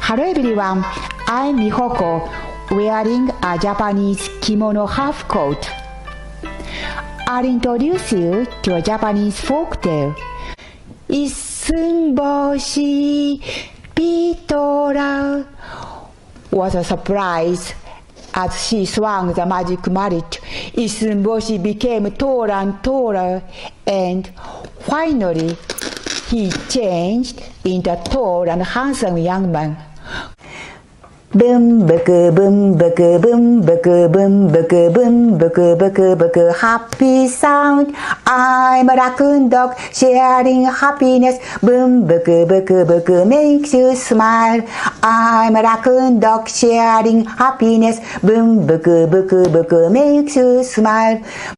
Hello everyone, I'm Mihoko, wearing a Japanese kimono half coat. I'll introduce you to a Japanese folktale. 一寸法師ピトラ was a surprise as she swung the magic mallet. 一寸法師 became taller and taller, and finally he changed into a tall and handsome young man. Boom buku boom buku boom buku boom buku boom buku buku buku happy sound. I'm a raccoon dog sharing happiness. Boom buku buku buku makes you smile. I'm a raccoon dog sharing happiness. Boom buku buku buku makes you smile.